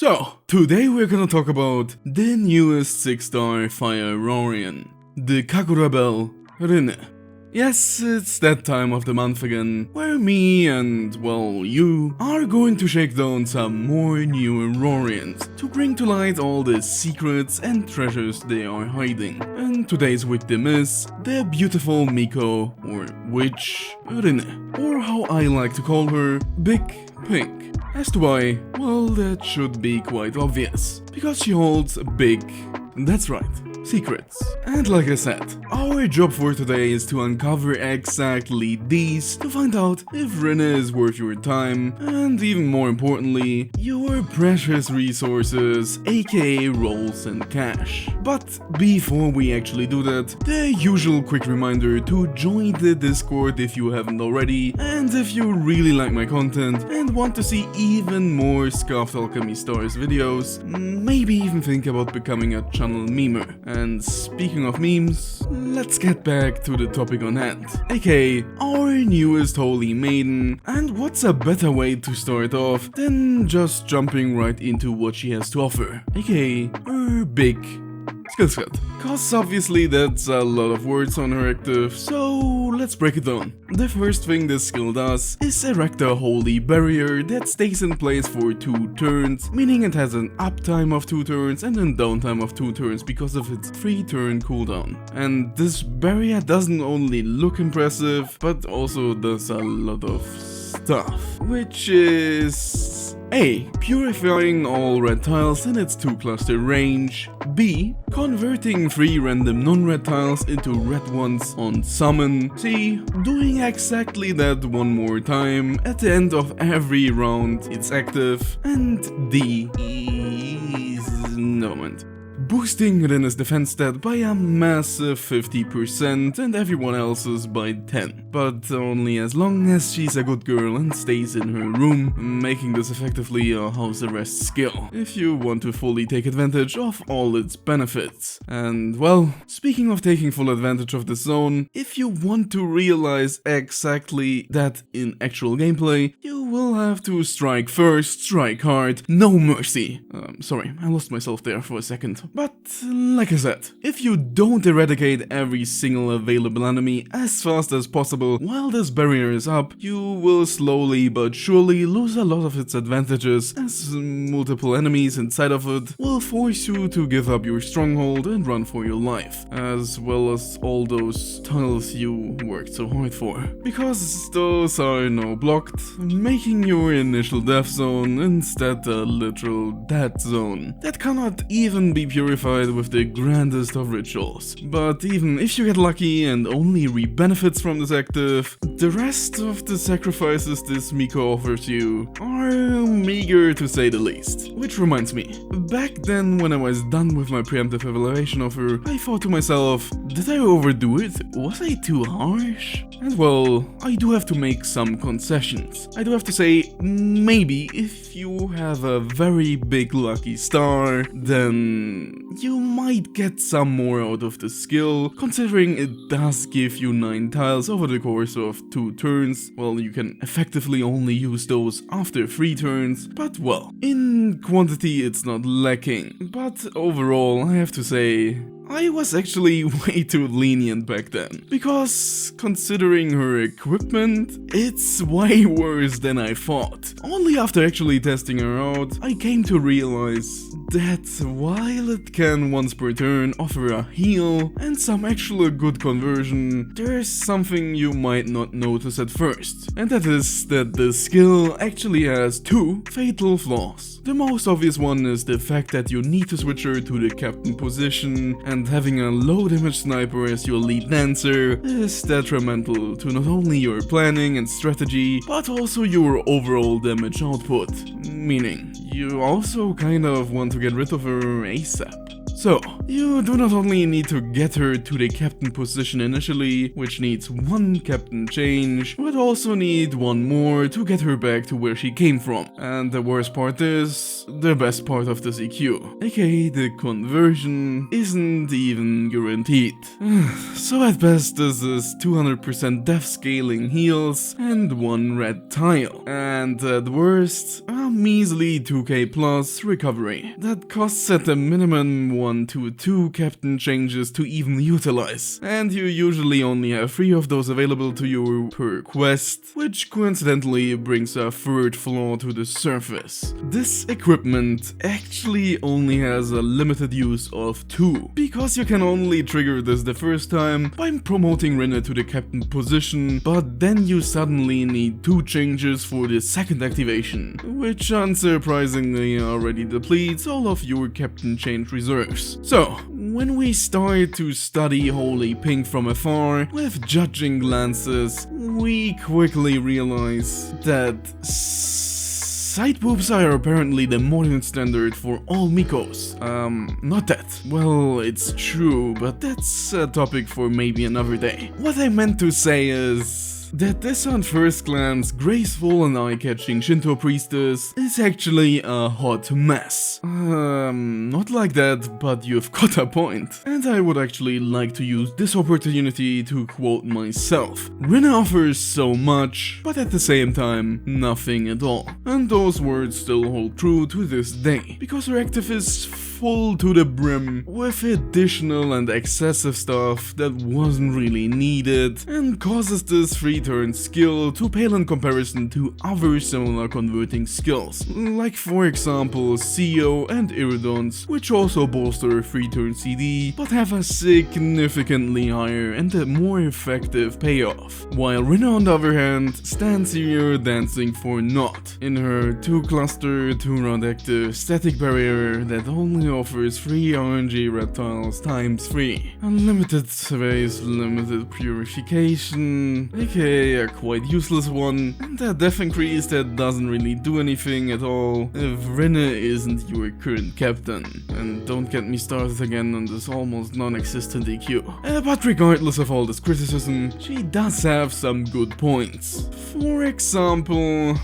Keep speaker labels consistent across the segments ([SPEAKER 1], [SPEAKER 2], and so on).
[SPEAKER 1] So, today we're gonna talk about the newest 6-star Fire Aurorian, the Kagura Bell Rinne. Yes, it's that time of the month again, where me and, well, you, are going to shake down some more new Aurorians to bring to light all the secrets and treasures they are hiding. And today's victim is the beautiful Miko, or witch, Rinne, or how I like to call her, Big Pink. As to why, well, that should be quite obvious, because she holds big, that's right, secrets. And like I said, our job for today is to uncover exactly these to find out if Rinne is worth your time and, even more importantly, your precious resources, aka rolls and cash. But before we actually do that, the usual quick reminder to join the Discord if you haven't already, and if you really like my content and want to see even more scuffed Alchemy Stars videos, maybe even think about becoming a channel memer. And speaking of memes, let's get back to the topic on hand, aka our newest holy maiden. And what's a better way to start off than just jumping right into what she has to offer, aka her big Skillset. Cause obviously that's a lot of words on her active, so let's break it down. The first thing this skill does is erect a holy barrier that stays in place for 2 turns, meaning it has an uptime of 2 turns and a downtime of 2 turns because of its 3-turn cooldown. And this barrier doesn't only look impressive, but also does a lot of stuff, which is A. Purifying all red tiles in its 2-cluster range. B. Converting 3 random non-red tiles into red ones on summon. C. Doing exactly that one more time at the end of every round it's active. And D. Never mind. Boosting Rinne's defense stat by a massive 50% and everyone else's by 10, but only as long as she's a good girl and stays in her room, making this effectively a house arrest skill, if you want to fully take advantage of all its benefits. And well, speaking of taking full advantage of the zone, if you want to realize exactly that in actual gameplay, you will have to strike first, strike hard, no mercy. Sorry, I lost myself there for a second. But, like I said, if you don't eradicate every single available enemy as fast as possible while this barrier is up, you will slowly but surely lose a lot of its advantages, as multiple enemies inside of it will force you to give up your stronghold and run for your life, as well as all those tunnels you worked so hard for. Because those are now blocked, making your initial death zone instead a literal death zone that cannot even be purified with the grandest of rituals. But even if you get lucky and only reap benefits from this active, the rest of the sacrifices this Miko offers you are meager to say the least. Which reminds me, back then when I was done with my preemptive evaluation of her, I thought to myself, did I overdo it? Was I too harsh? And well, I do have to make some concessions. I do have to say, maybe if you have a very big lucky star, then you might get some more out of the skill, considering it does give you 9 tiles over the course of 2 turns. Well, you can effectively only use those after 3 turns, but well, in quantity it's not lacking. But overall, I have to say, I was actually way too lenient back then, because considering her equipment, it's way worse than I thought. Only after actually testing her out, I came to realize that while it can once per turn offer a heal and some actual good conversion, there's something you might not notice at first, and that is that the skill actually has 2 fatal flaws. The most obvious one is the fact that you need to switch her to the captain position, and having a low damage sniper as your lead dancer is detrimental to not only your planning and strategy, but also your overall damage output, meaning you also kind of want to get rid of her ASAP. So, you do not only need to get her to the captain position initially, which needs one captain change, but also need one more to get her back to where she came from. And the worst part is the best part of this EQ, aka the conversion isn't even guaranteed. So at best this is 200% death scaling heals and 1 red tile. And at worst, a measly 2k plus recovery. That costs at a minimum 1 to 2 captain changes to even utilize. And you usually only have 3 of those available to you per quest, which coincidentally brings a third flaw to the surface. This equipment actually only has a limited use of 2, because you can only trigger this the first time by promoting Rinne to the captain position, but then you suddenly need 2 changes for the second activation, which unsurprisingly already depletes all of your captain change reserves. So, when we start to study Holy Pink from afar with judging glances, we quickly realize that side boobs are apparently the modern standard for all Mikos. Not that. Well, it's true, but that's a topic for maybe another day. What I meant to say is that this on first glance graceful and eye-catching Shinto priestess is actually a hot mess. Not like that, but you've got a point. And I would actually like to use this opportunity to quote myself. Rinne offers so much, but at the same time, nothing at all. And those words still hold true to this day, because her active is full to the brim with additional and excessive stuff that wasn't really needed and causes this 3-turn skill to pale in comparison to other similar converting skills, like for example SyNo and Iridon's, which also bolster 3-turn CD but have a significantly higher and a more effective payoff, while Rinne on the other hand stands here dancing for naught in her 2-cluster, 2-rod active static barrier that only offers 3 RNG red tiles times 3. Unlimited space, limited purification, aka a quite useless one, and a death increase that doesn't really do anything at all if Rinne isn't your current captain. And don't get me started again on this almost non-existent EQ. But regardless of all this criticism, she does have some good points. For example,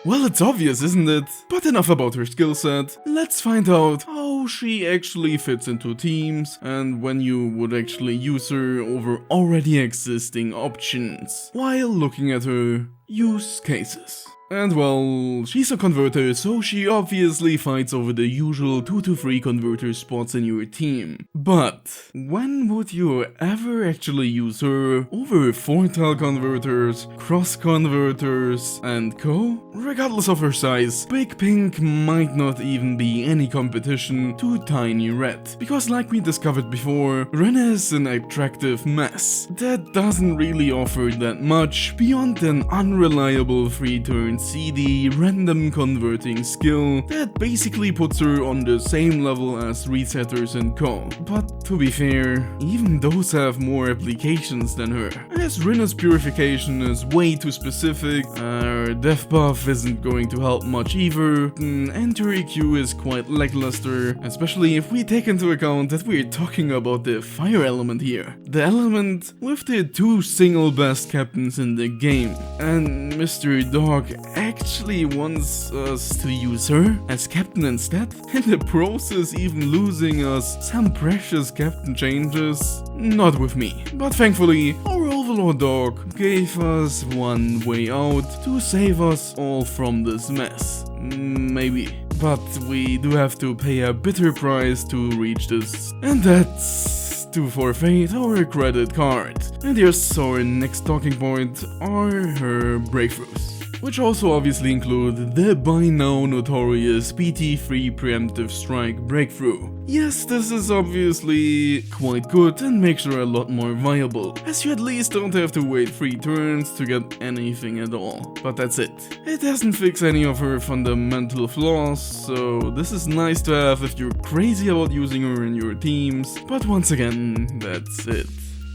[SPEAKER 1] well, it's obvious, isn't it? But enough about her skill set. Let's find out how she actually fits into teams and when you would actually use her over already existing options, while looking at her use cases. And well, she's a converter, so she obviously fights over the usual 2 to 3 converter spots in your team. But when would you ever actually use her over 4-tile converters, cross converters, and co? Regardless of her size, Big Pink might not even be any competition to Tiny Red, because like we discovered before, Rinne is an attractive mess that doesn't really offer that much beyond an unreliable 3-turn CD random converting skill that basically puts her on the same level as resetters and co. But to be fair, even those have more applications than her, as Rinne's purification is way too specific, her death buff isn't going to help much either, and her EQ is quite lackluster, especially if we take into account that we're talking about the fire element here. The element with the 2 single best captains in the game, and Mr. Dog actually wants us to use her as captain instead, in the process even losing us some precious captain changes. Not with me, but thankfully our overlord dog gave us one way out to save us all from this mess. Maybe. But we do have to pay a bitter price to reach this, and that's to forfeit our credit card. And yes, our next talking point are her breakthroughs, which also obviously include the by now notorious PT3 preemptive strike breakthrough. Yes, this is obviously quite good and makes her a lot more viable, as you at least don't have to wait 3 turns to get anything at all. But that's it. It doesn't fix any of her fundamental flaws, so this is nice to have if you're crazy about using her in your teams, but once again, that's it.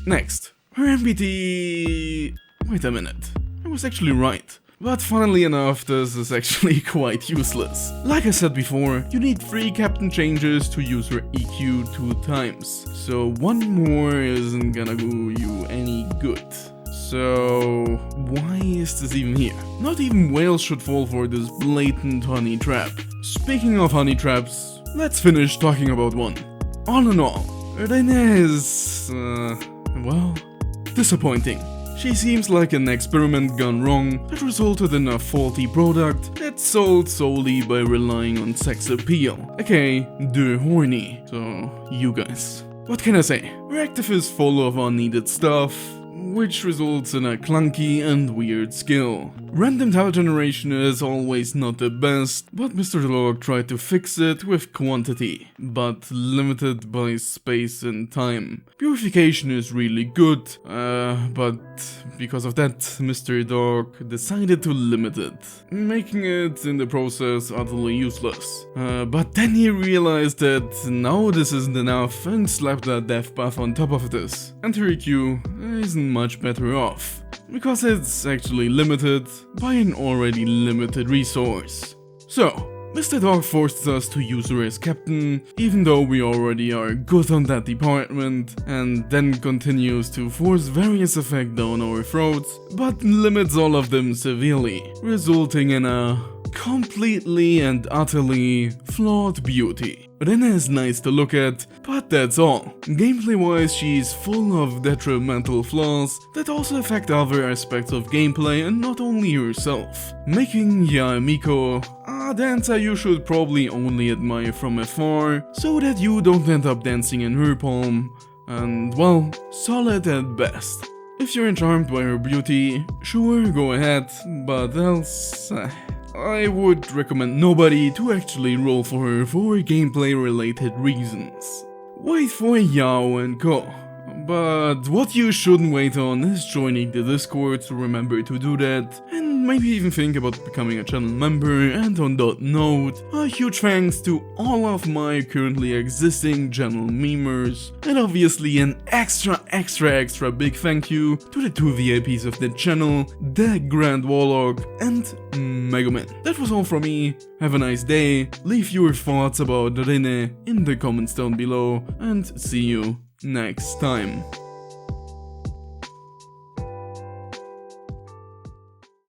[SPEAKER 1] Next, her MBT... Wait a minute, I was actually right. But funnily enough, this is actually quite useless. Like I said before, you need 3 captain changes to use your EQ 2 times, so 1 more isn't gonna do you any good. So why is this even here? Not even whales should fall for this blatant honey trap. Speaking of honey traps, let's finish talking about one. All in all, Rinne is, well, disappointing. She seems like an experiment gone wrong that resulted in a faulty product that's sold solely by relying on sex appeal. Okay, they're horny, so you guys. What can I say? Reactive is full of unneeded stuff, which results in a clunky and weird skill. Random tile generation is always not the best, but Mr. Dog tried to fix it with quantity, but limited by space and time. Purification is really good, but because of that, Mr. Dog decided to limit it, making it in the process utterly useless. But then he realized that now this isn't enough and slapped a death buff on top of this, and her EQ isn't much better off, because it's actually limited by an already limited resource. So, Mr. Dog forced us to use her as captain, even though we already are good on that department, and then continues to force various effects down our throats, but limits all of them severely, resulting in a completely and utterly flawed beauty. Rinne is nice to look at, but that's all. Gameplay wise, she's full of detrimental flaws that also affect other aspects of gameplay and not only herself, making Miko a dancer you should probably only admire from afar, so that you don't end up dancing in her palm, and well, solid at best. If you're charmed by her beauty, sure, go ahead, but else, I would recommend nobody to actually roll for her for gameplay related reasons. Wait for Yao and Co. But what you shouldn't wait on is joining the Discord, so remember to do that, and maybe even think about becoming a channel member. And on that note, a huge thanks to all of my currently existing channel memers, and obviously an extra big thank you to the 2 VIPs of the channel, the Grand Warlock and Megaman. That was all from me. Have a nice day, leave your thoughts about Rinne in the comments down below, and see you next time.